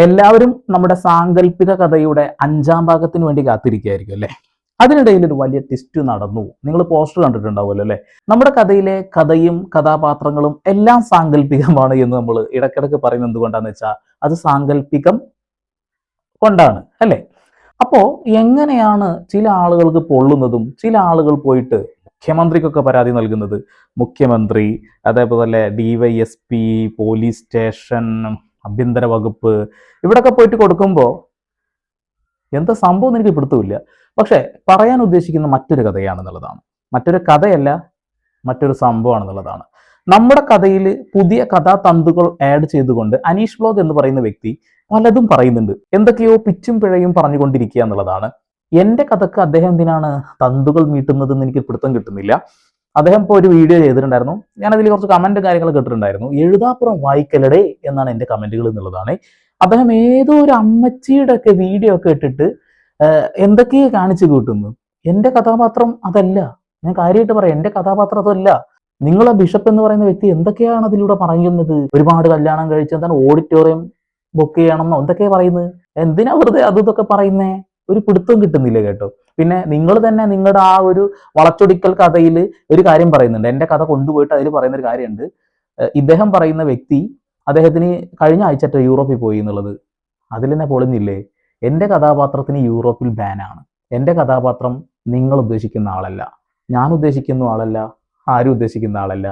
എല്ലാവരും നമ്മുടെ സാങ്കല്പിക കഥയുടെ 5ാം ഭാഗത്തിന് വേണ്ടി കാത്തിരിക്കുകയായിരിക്കും അല്ലേ. അതിനിടയിൽ ഒരു വലിയ ട്വിസ്റ്റ് നടന്നു. നിങ്ങൾ പോസ്റ്റർ കണ്ടിട്ടുണ്ടാവുമല്ലോ അല്ലേ. നമ്മുടെ കഥയിലെ കഥയും കഥാപാത്രങ്ങളും എല്ലാം സാങ്കല്പികമാണ് എന്ന് നമ്മൾ ഇടയ്ക്കിടയ്ക്ക് പറയുന്നത് എന്തുകൊണ്ടാന്ന് വെച്ചാൽ അത് സാങ്കല്പികം കൊണ്ടാണ് അല്ലേ. അപ്പോ എങ്ങനെയാണ് ചില ആളുകൾക്ക് പൊള്ളുന്നതും ചില ആളുകൾ പോയിട്ട് മുഖ്യമന്ത്രിക്കൊക്കെ പരാതി നൽകുന്നത്? മുഖ്യമന്ത്രി, അതേപോലെ DYSP, പോലീസ് സ്റ്റേഷൻ, ആഭ്യന്തര വകുപ്പ്, ഇവിടൊക്കെ പോയിട്ട് കൊടുക്കുമ്പോൾ എന്താ സംഭവം എന്ന് എനിക്ക് പിടുത്തമില്ല. പക്ഷെ പറയാൻ ഉദ്ദേശിക്കുന്ന മറ്റൊരു കഥയാണെന്നുള്ളതാണ്. മറ്റൊരു കഥയല്ല, മറ്റൊരു സംഭവമാണെന്നുള്ളതാണ്. നമ്മുടെ കഥയിൽ പുതിയ കഥാതന്തുകൾ ആഡ് ചെയ്തുകൊണ്ട് അനീഷ് വ്ലോഗ് എന്ന് പറയുന്ന വ്യക്തി പലതും പറയുന്നുണ്ട്. എന്തൊക്കെയോ പിച്ചും പിഴയും പറഞ്ഞുകൊണ്ടിരിക്കുക എന്നുള്ളതാണ്. എന്റെ കഥക്ക് അദ്ദേഹം എന്തിനാണ് തന്തുകൾ മീട്ടുന്നത് എന്ന് എനിക്ക് പിടുത്തം കിട്ടുന്നില്ല. അദ്ദേഹം ഇപ്പോൾ ഒരു വീഡിയോ ചെയ്തിട്ടുണ്ടായിരുന്നു. ഞാൻ അതിൽ കുറച്ച് കമന്റ് കാര്യങ്ങൾ കേട്ടിട്ടുണ്ടായിരുന്നു. എഴുതാപ്പുറം വായിക്കലടേ എന്നാണ് എന്റെ കമന്റുകൾ എന്നുള്ളതാണ്. അദ്ദേഹം ഏതോ ഒരു അമ്മച്ചിയുടെ ഒക്കെ വീഡിയോ ഒക്കെ ഇട്ടിട്ട് എന്തൊക്കെയോ കാണിച്ചു കൂട്ടുന്നു. എന്റെ കഥാപാത്രം അതല്ല. ഞാൻ കാര്യമായിട്ട് പറയാം, എന്റെ കഥാപാത്രം അതല്ല. നിങ്ങളെ ബിഷപ്പ് എന്ന് പറയുന്ന വ്യക്തി എന്തൊക്കെയാണ് അതിലൂടെ പറയുന്നത്? ഒരുപാട് കല്യാണം കഴിച്ച് എന്താണ് ഓഡിറ്റോറിയം ബുക്ക് ചെയ്യണമെന്നോ എന്തൊക്കെയാ പറയുന്നത്? എന്തിനാ വെറുതെ ഇതൊക്കെ പറയുന്നേ? ഒരു പിടുത്തവും കിട്ടുന്നില്ല കേട്ടോ. പിന്നെ നിങ്ങൾ തന്നെ നിങ്ങളുടെ ആ ഒരു വളച്ചൊടിക്കൽ കഥയിൽ ഒരു കാര്യം പറയുന്നുണ്ട്. എന്റെ കഥ കൊണ്ടുപോയിട്ട് അതിൽ പറയുന്ന ഒരു കാര്യമുണ്ട്. ഇദ്ദേഹം പറയുന്ന വ്യക്തി അദ്ദേഹത്തിന് കഴിഞ്ഞ ആഴ്ച യൂറോപ്പിൽ പോയി എന്നുള്ളത്. അതിൽ തന്നെ പൊളിഞ്ഞില്ലേ? എന്റെ കഥാപാത്രത്തിന് യൂറോപ്പിൽ ബാനാണ്. എന്റെ കഥാപാത്രം നിങ്ങൾ ഉദ്ദേശിക്കുന്ന ആളല്ല, ഞാൻ ഉദ്ദേശിക്കുന്ന ആളല്ല, ആരും ഉദ്ദേശിക്കുന്ന ആളല്ല,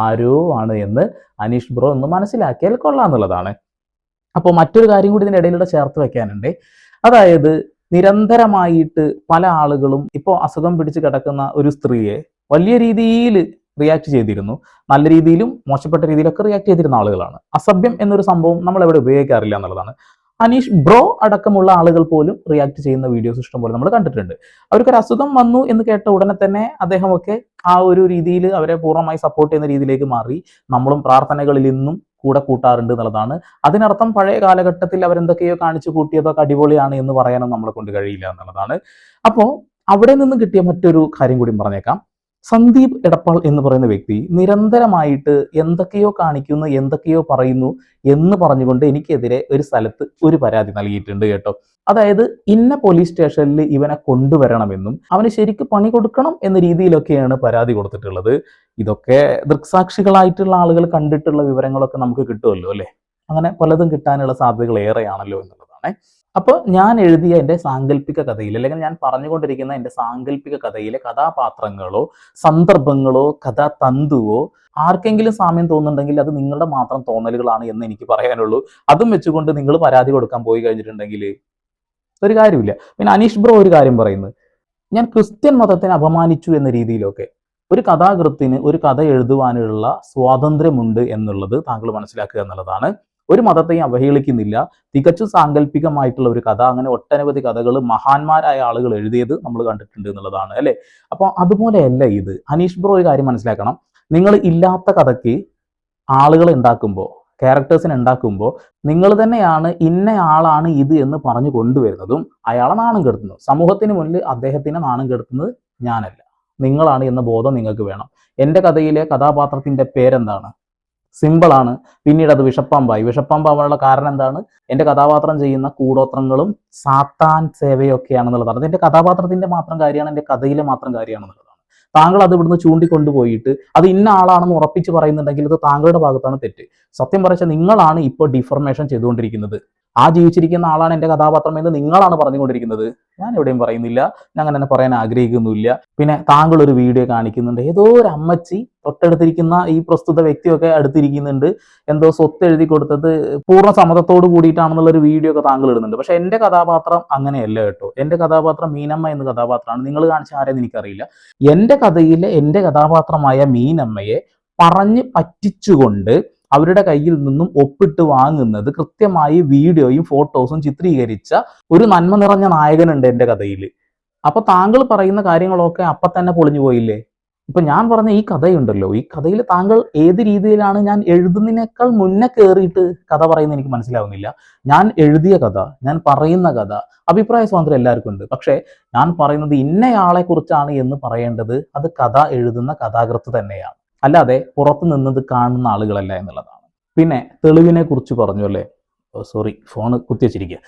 ആരോ ആണ് എന്ന് അനീഷ് ബ്രോ ഒന്ന് മനസ്സിലാക്കിയാൽ കൊള്ളാന്നുള്ളതാണ്. അപ്പോൾ മറ്റൊരു കാര്യം കൂടി ഇതിൻ്റെ ഇടയിലൂടെ ചേർത്ത് വെക്കാനുണ്ട്. അതായത് നിരന്തരമായിട്ട് പല ആളുകളും ഇപ്പോൾ അസുഖം പിടിച്ച് കിടക്കുന്ന ഒരു സ്ത്രീയെ വലിയ രീതിയിൽ റിയാക്ട് ചെയ്തിരുന്നു. നല്ല രീതിയിലും മോശപ്പെട്ട രീതിയിലൊക്കെ റിയാക്ട് ചെയ്തിരുന്ന ആളുകളാണ്. അസഭ്യം എന്നൊരു സംഭവം നമ്മൾ എവിടെ ഉപയോഗിക്കാറില്ല എന്നുള്ളതാണ്. അനീഷ് ബ്രോ അടക്കമുള്ള ആളുകൾ പോലും റിയാക്ട് ചെയ്യുന്ന വീഡിയോസ് ഇഷ്ടംപോലെ നമ്മൾ കണ്ടിട്ടുണ്ട്. അവർക്കൊരു അസുഖം വന്നു എന്ന് കേട്ട ഉടനെ തന്നെ അദ്ദേഹമൊക്കെ ആ ഒരു രീതിയിൽ അവരെ പൂർണ്ണമായി സപ്പോർട്ട് ചെയ്യുന്ന രീതിയിലേക്ക് മാറി. നമ്മളും പ്രാർത്ഥനകളിൽ ഇന്നും കൂടെ കൂട്ടാറുണ്ട് എന്നുള്ളതാണ്. അതിനർത്ഥം പഴയ കാലഘട്ടത്തിൽ അവരെന്തൊക്കെയോ കാണിച്ചു കൂട്ടിയതൊക്കെ അടിപൊളിയാണ് എന്ന് പറയാനും നമ്മളെ കൊണ്ട് കഴിയില്ല എന്നുള്ളതാണ്. അപ്പോൾ അവിടെ നിന്ന് കിട്ടിയ മറ്റൊരു കാര്യം കൂടി പറഞ്ഞേക്കാം. സന്ദീപ് എടപ്പാൾ എന്ന് പറയുന്ന വ്യക്തി നിരന്തരമായിട്ട് എന്തൊക്കെയോ കാണിക്കുന്നു, എന്തൊക്കെയോ പറയുന്നു എന്ന് പറഞ്ഞുകൊണ്ട് എനിക്കെതിരെ ഒരു സ്ഥലത്ത് ഒരു പരാതി നൽകിയിട്ടുണ്ട് കേട്ടോ. അതായത് ഇന്ന പോലീസ് സ്റ്റേഷനിൽ ഇവനെ കൊണ്ടുവരണമെന്നും അവന് ശരിക്ക് പണി കൊടുക്കണം എന്ന രീതിയിലൊക്കെയാണ് പരാതി കൊടുത്തിട്ടുള്ളത്. ഇതൊക്കെ ദൃക്സാക്ഷികളായിട്ടുള്ള ആളുകൾ കണ്ടിട്ടുള്ള വിവരങ്ങളൊക്കെ നമുക്ക് കിട്ടുമല്ലോ അല്ലെ. അങ്ങനെ പലതും കിട്ടാനുള്ള സാധ്യതകൾ ഏറെയാണല്ലോ എന്നുള്ളതാണ്. അപ്പോൾ ഞാൻ എഴുതിയ എൻ്റെ സാങ്കല്പിക കഥയിൽ, അല്ലെങ്കിൽ ഞാൻ പറഞ്ഞുകൊണ്ടിരിക്കുന്ന എൻ്റെ സാങ്കല്പിക കഥയിലെ കഥാപാത്രങ്ങളോ സന്ദർഭങ്ങളോ കഥാതന്തുവോ ആർക്കെങ്കിലും സാമ്യം തോന്നുന്നുണ്ടെങ്കിൽ അത് നിങ്ങളുടെ മാത്രം തോന്നലുകളാണ് എന്ന് എനിക്ക് പറയാനുള്ളൂ. അതും വെച്ചുകൊണ്ട് നിങ്ങൾ പരാതി കൊടുക്കാൻ പോയി കഴിഞ്ഞിട്ടുണ്ടെങ്കിൽ ഒരു കാര്യമില്ല. പിന്നെ അനീഷ് ബ്രോ ഒരു കാര്യം പറയുന്നത്, ഞാൻ ക്രിസ്ത്യൻ മതത്തിനെ അപമാനിച്ചു എന്ന രീതിയിലൊക്കെ. ഒരു കഥാകൃത്തിന് ഒരു കഥ എഴുതുവാനുള്ള സ്വാതന്ത്ര്യമുണ്ട് എന്നുള്ളത് താങ്കൾ മനസ്സിലാക്കുക എന്നുള്ളതാണ്. ഒരു മതത്തെയും അവഹേളിക്കുന്നില്ല. തികച്ചും സാങ്കല്പികമായിട്ടുള്ള ഒരു കഥ. അങ്ങനെ ഒട്ടനവധി കഥകൾ മഹാന്മാരായ ആളുകൾ എഴുതിയത് നമ്മൾ കണ്ടിട്ടുണ്ട് എന്നുള്ളതാണ് അല്ലെ. അപ്പോൾ അതുപോലെയല്ല ഇത്. അനീഷ് ബ്രോ ഒരു കാര്യം മനസ്സിലാക്കണം. നിങ്ങൾ ഇല്ലാത്ത കഥയ്ക്ക് ആളുകളെ ഉണ്ടാക്കുമ്പോൾ, ക്യാരക്ടേഴ്സിനെ ഉണ്ടാക്കുമ്പോൾ നിങ്ങൾ തന്നെയാണ് ഇന്ന ആളാണ് ഇത് എന്ന് പറഞ്ഞു കൊണ്ടുവരുന്നതും അയാളെ നാണം കെടുത്തുന്നു. സമൂഹത്തിന് മുന്നിൽ അദ്ദേഹത്തിനെ നാണം കെടുത്തുന്നത് ഞാനല്ല, നിങ്ങളാണ് എന്ന ബോധം നിങ്ങൾക്ക് വേണം. എൻ്റെ കഥയിലെ കഥാപാത്രത്തിന്റെ പേരെന്താണ്? സിമ്പിളാണ്. പിന്നീട് അത് വിഷപ്പാമ്പായി. വിഷപ്പാമ്പാവാനുള്ള കാരണം എന്താണ്? എൻ്റെ കഥാപാത്രം ചെയ്യുന്ന കൂടോത്രങ്ങളും സാത്താൻ സേവയൊക്കെയാണെന്നുള്ളതാണ്. അത് എൻ്റെ കഥാപാത്രത്തിന്റെ മാത്രം കാര്യമാണ്, എൻ്റെ കഥയിലെ മാത്രം കാര്യമാണെന്നുള്ളതാണ്. താങ്കൾ അത് ഇവിടുന്ന് ചൂണ്ടിക്കൊണ്ടുപോയിട്ട് അത് ഇന്ന ആളാണെന്ന് ഉറപ്പിച്ച് പറയുന്നുണ്ടെങ്കിൽ അത് താങ്കളുടെ ഭാഗത്താണ് തെറ്റ്. സത്യം പറഞ്ഞാൽ നിങ്ങളാണ് ഇപ്പോൾ ഡിഫർമേഷൻ ചെയ്തുകൊണ്ടിരിക്കുന്നത്. ആ ജീവിച്ചിരിക്കുന്ന ആളാണ് എൻ്റെ കഥാപാത്രം എന്ന് നിങ്ങളാണ് പറഞ്ഞുകൊണ്ടിരിക്കുന്നത്. ഞാൻ എവിടെയും പറയുന്നില്ല, ഞാൻ അങ്ങനെ പറയാൻ ആഗ്രഹിക്കുന്നില്ല. പിന്നെ താങ്കൾ ഒരു വീഡിയോ കാണിക്കുന്നുണ്ട്, ഏതോ ഒരു അമ്മച്ചി തൊട്ടടുത്തിരിക്കുന്ന ഈ പ്രസ്തുത വ്യക്തിയൊക്കെ അടുത്തിരിക്കുന്നുണ്ട്, എന്തോ സ്വത്ത് എഴുതി കൊടുത്തത് പൂർണ്ണ സമ്മതത്തോട് കൂടിയിട്ടാണെന്നുള്ള ഒരു വീഡിയോ ഒക്കെ താങ്കൾ ഇടുന്നുണ്ട്. പക്ഷെ എൻ്റെ കഥാപാത്രം അങ്ങനെയല്ല കേട്ടോ. എൻ്റെ കഥാപാത്രം മീനമ്മ എന്ന കഥാപാത്രമാണ്. നിങ്ങൾ കാണിച്ച ആരെന്ന് എനിക്കറിയില്ല. എൻ്റെ കഥയിലെ എൻ്റെ കഥാപാത്രമായ മീനമ്മയെ പറഞ്ഞ് പറ്റിച്ചുകൊണ്ട് അവരുടെ കയ്യിൽ നിന്നും ഒപ്പിട്ട് വാങ്ങുന്നത് കൃത്യമായി വീഡിയോയും ഫോട്ടോസും ചിത്രീകരിച്ച ഒരു നന്മ നിറഞ്ഞ നായകനുണ്ട് എൻ്റെ കഥയിൽ. അപ്പൊ താങ്കൾ പറയുന്ന കാര്യങ്ങളൊക്കെ അപ്പൊ തന്നെ പൊളിഞ്ഞു പോയില്ലേ? ഇപ്പൊ ഞാൻ പറഞ്ഞ ഈ കഥയുണ്ടല്ലോ, ഈ കഥയിൽ താങ്കൾ ഏത് രീതിയിലാണ് ഞാൻ എഴുതുന്നതിനേക്കാൾ മുന്നേ കയറിയിട്ട് കഥ പറയുന്നത് എനിക്ക് മനസ്സിലാവുന്നില്ല. ഞാൻ എഴുതിയ കഥ, ഞാൻ പറയുന്ന കഥ, അഭിപ്രായ സ്വാതന്ത്ര്യം എല്ലാവർക്കും ഉണ്ട്. പക്ഷെ ഞാൻ പറയുന്നത് ഇന്നയാളെ കുറിച്ചാണ് എന്ന് പറയേണ്ടത് അത് കഥ എഴുതുന്ന കഥാകൃത്ത് തന്നെയാണ്, അല്ലാതെ പുറത്തു നിന്നത് കാണുന്ന ആളുകളല്ല എന്നുള്ളതാണ്. പിന്നെ തെളിവിനെ കുറിച്ച് പറഞ്ഞു അല്ലേ. സോറി, ഫോണ് കുത്തിവെച്ചിരിക്കുക.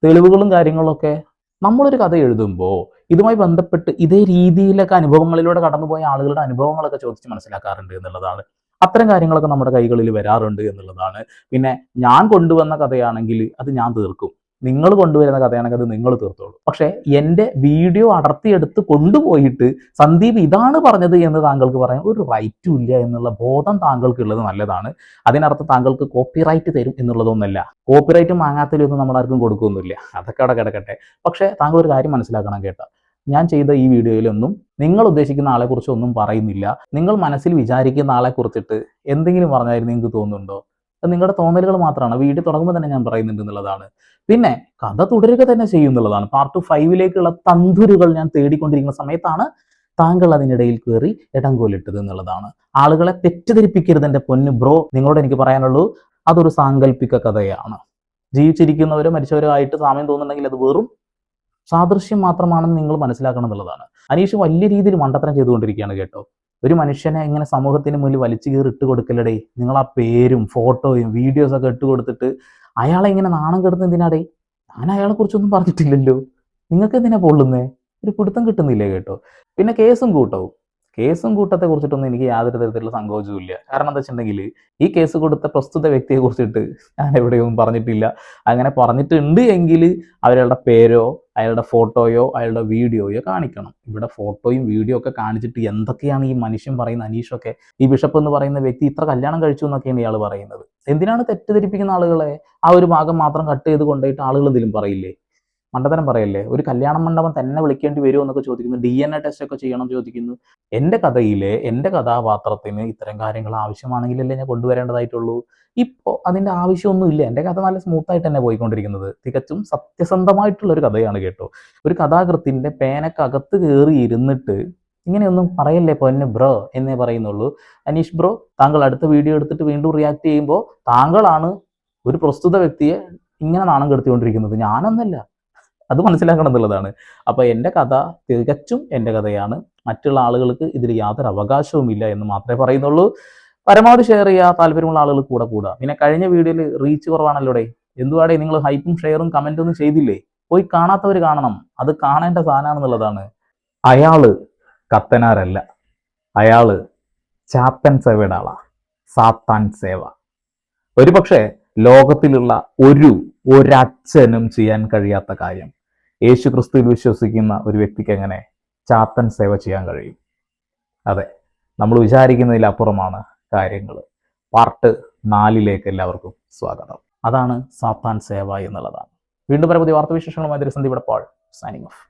തെളിവുകളും കാര്യങ്ങളൊക്കെ നമ്മളൊരു കഥ എഴുതുമ്പോൾ ഇതുമായി ബന്ധപ്പെട്ട് ഇതേ രീതിയിലൊക്കെ അനുഭവങ്ങളിലൂടെ കടന്നുപോയ ആളുകളുടെ അനുഭവങ്ങളൊക്കെ ചോദിച്ച് മനസ്സിലാക്കാറുണ്ട് എന്നുള്ളതാണ്. അത്തരം കാര്യങ്ങളൊക്കെ നമ്മുടെ കൈകളിൽ വരാറുണ്ട് എന്നുള്ളതാണ്. പിന്നെ ഞാൻ കൊണ്ടുവന്ന കഥയാണെങ്കിൽ അത് ഞാൻ തീർക്കും, നിങ്ങൾ കൊണ്ടുവരുന്ന കഥയാണെങ്കിൽ അത് നിങ്ങൾ തീർത്തോളൂ. പക്ഷെ എൻ്റെ വീഡിയോ അടർത്തിയെടുത്ത് കൊണ്ടുപോയിട്ട് സന്ദീപ് ഇതാണ് പറഞ്ഞത് എന്ന് താങ്കൾക്ക് പറയാൻ ഒരു റൈറ്റും ഇല്ല എന്നുള്ള ബോധം താങ്കൾക്കുള്ളത് നല്ലതാണ്. അതിനർത്ഥം താങ്കൾക്ക് കോപ്പിറൈറ്റ് തരും എന്നുള്ളതൊന്നുമല്ല. കോപ്പിറൈറ്റും വാങ്ങാത്തതിലൊന്നും നമ്മൾ ആർക്കും കൊടുക്കുകയൊന്നുമില്ല, അതൊക്കെ അവിടെ കിടക്കട്ടെ. പക്ഷെ താങ്കൾ ഒരു കാര്യം മനസ്സിലാക്കണം കേട്ടോ, ഞാൻ ചെയ്ത ഈ വീഡിയോയിലൊന്നും നിങ്ങൾ ഉദ്ദേശിക്കുന്ന ആളെക്കുറിച്ച് ഒന്നും പറയുന്നില്ല. നിങ്ങൾ മനസ്സിൽ വിചാരിക്കുന്ന ആളെ കുറിച്ചിട്ട് എന്തെങ്കിലും പറഞ്ഞായിരുന്നു നിങ്ങൾക്ക് തോന്നുന്നുണ്ടോ? അത് നിങ്ങളുടെ തോന്നലുകൾ മാത്രമാണ്. വീഡിയോ തുടങ്ങുമ്പോൾ തന്നെ ഞാൻ പറയുന്നുണ്ട് എന്നുള്ളതാണ്. പിന്നെ കഥ തുടരുക തന്നെ ചെയ്യുന്നുള്ളതാണ്. പാർട്ട് 5ലേക്കുള്ള തന്തുരുകൾ ഞാൻ തേടിക്കൊണ്ടിരിക്കുന്ന സമയത്താണ് താങ്കൾ അതിനിടയിൽ കയറി ഇടംകോലിട്ടത് എന്നുള്ളതാണ്. ആളുകളെ തെറ്റിദ്ധരിപ്പിക്കരുത് എൻ്റെ പൊന്നു ബ്രോ. നിങ്ങളോട് എനിക്ക് പറയാനുള്ളൂ, അതൊരു സാങ്കല്പിക കഥയാണ്. ജീവിച്ചിരിക്കുന്നവരോ മരിച്ചവരോ ആയിട്ട് സാമ്യം തോന്നുന്നുണ്ടെങ്കിൽ അത് വെറും സാദൃശ്യം മാത്രമാണെന്ന് നിങ്ങൾ മനസ്സിലാക്കണം എന്നുള്ളതാണ്. അനീഷ് വലിയ രീതിയിൽ മണ്ടത്തരം ചെയ്തുകൊണ്ടിരിക്കുകയാണ് കേട്ടോ. ഒരു മനുഷ്യനെ ഇങ്ങനെ സമൂഹത്തിന് മുന്നിൽ വലിച്ചു കീറി ഇട്ട് കൊടുക്കലടേ. നിങ്ങൾ ആ പേരും ഫോട്ടോയും വീഡിയോസൊക്കെ ഇട്ട് കൊടുത്തിട്ട് അയാളെ ഇങ്ങനെ നാണം കെടുന്ന എന്തിനാടേ? ഞാൻ അയാളെ കുറിച്ചൊന്നും പറഞ്ഞിട്ടില്ലല്ലോ, നിങ്ങൾക്ക് എന്തിനാ പൊള്ളുന്നേ? ഒരു പിടുത്തം കിട്ടുന്നില്ലേ കേട്ടോ. പിന്നെ കേസും കൂട്ടത്തെ കുറിച്ചിട്ടൊന്നും എനിക്ക് യാതൊരു തരത്തിലുള്ള സങ്കോചവും ഇല്ല. കാരണം എന്താ വെച്ചിട്ടുണ്ടെങ്കിൽ ഈ കേസ് കൊടുത്ത പ്രസ്തുത വ്യക്തിയെ കുറിച്ചിട്ട് ഞാൻ എവിടെയൊന്നും പറഞ്ഞിട്ടില്ല. അങ്ങനെ പറഞ്ഞിട്ടുണ്ട് എങ്കിൽ അവരുടെ പേരോ അയാളുടെ ഫോട്ടോയോ അയാളുടെ വീഡിയോയോ കാണിക്കണം. ഇവിടെ ഫോട്ടോയും വീഡിയോ ഒക്കെ കാണിച്ചിട്ട് എന്തൊക്കെയാണ് ഈ മനുഷ്യൻ പറയുന്ന, അനീഷൊക്കെ ഈ ബിഷപ്പ് എന്ന് പറയുന്ന വ്യക്തി ഇത്ര കല്യാണം കഴിച്ചു എന്നൊക്കെയാണ് ഇയാൾ പറയുന്നത്. എന്തിനാണ് തെറ്റിദ്ധരിപ്പിക്കുന്ന ആളുകളെ? ആ ഒരു ഭാഗം മാത്രം കട്ട് ചെയ്ത് കൊണ്ടുപോയിട്ട് ആളുകൾ എന്തെങ്കിലും പറയില്ലേ? മണ്ടത്തരം പറയല്ലേ. ഒരു കല്യാണ മണ്ഡപം തന്നെ വിളിക്കേണ്ടി വരുമോ എന്നൊക്കെ ചോദിക്കുന്നു. DNA ടെസ്റ്റ് ഒക്കെ ചെയ്യണം ചോദിക്കുന്നു. എൻ്റെ കഥയിലെ എൻ്റെ കഥാപാത്രത്തിന് ഇത്തരം കാര്യങ്ങൾ ആവശ്യമാണെങ്കിലല്ലേ ഞാൻ കൊണ്ടുവരേണ്ടതായിട്ടുള്ളൂ. ഇപ്പോൾ അതിൻ്റെ ആവശ്യമൊന്നുമില്ല. എൻ്റെ കഥ നല്ല സ്മൂത്തായിട്ട് തന്നെ പോയിക്കൊണ്ടിരിക്കുന്നത്. തികച്ചും സത്യസന്ധമായിട്ടുള്ള ഒരു കഥയാണ് കേട്ടോ. ഒരു കഥാകൃത്തിൻ്റെ പേനക്കകത്ത് കയറി ഇരുന്നിട്ട് ഇങ്ങനെയൊന്നും പറയല്ലേ പൊന്നെ ബ്രോ എന്നേ പറയുന്നുള്ളൂ. അനീഷ് ബ്രോ, താങ്കൾ അടുത്ത വീഡിയോ എടുത്തിട്ട് വീണ്ടും റിയാക്ട് ചെയ്യുമ്പോൾ താങ്കളാണ് ഒരു പ്രസ്തുത വ്യക്തിയെ ഇങ്ങനെ നാണം കെടുത്തിക്കൊണ്ടിരിക്കുന്നത്, ഞാനൊന്നല്ല. അത് മനസ്സിലാക്കണം എന്നുള്ളതാണ്. അപ്പോൾ എൻ്റെ കഥ തികച്ചും എൻ്റെ കഥയാണ്. മറ്റുള്ള ആളുകൾക്ക് ഇതിൽ യാതൊരു അവകാശവുമില്ല എന്ന് മാത്രമേ പറയുന്നുള്ളൂ. പരമാവധി ഷെയർ ചെയ്യുക, താല്പര്യമുള്ള ആളുകൾ കൂടെ കൂടുക. പിന്നെ കഴിഞ്ഞ വീഡിയോയിൽ റീച്ച് കുറവാണല്ലോടെ. എന്തുവാടേ നിങ്ങൾ ഹൈപ്പും ഷെയറും കമൻറ്റും ഒന്നും ചെയ്തില്ലേ? പോയി കാണാത്തവർ കാണണം, അത് കാണേണ്ട സാധനമാണെന്നുള്ളതാണ്. അയാള് കത്തനാരല്ല, അയാള് ചാത്തൻ സേവയുടെ ആളാ, സാത്താൻ സേവ. ഒരുപക്ഷെ ലോകത്തിലുള്ള ഒരച്ഛനും ചെയ്യാൻ കഴിയാത്ത കാര്യം യേശു ക്രിസ്തുവിൽ വിശ്വസിക്കുന്ന ഒരു വ്യക്തിക്ക് എങ്ങനെ ചാത്തൻ സേവ ചെയ്യാൻ കഴിയും? അതെ, നമ്മൾ വിചാരിക്കുന്നതിലപ്പുറമാണ് കാര്യങ്ങൾ. പാർട്ട് 4ലേക്ക് എല്ലാവർക്കും സ്വാഗതം. അതാണ് സാത്താൻ സേവ എന്നുള്ളതാണ്. വീണ്ടും പരമാവധി വാർത്താവിശേഷങ്ങളുമായി സന്ദീപ് പാൾ സൈനിങ് ഓഫ്.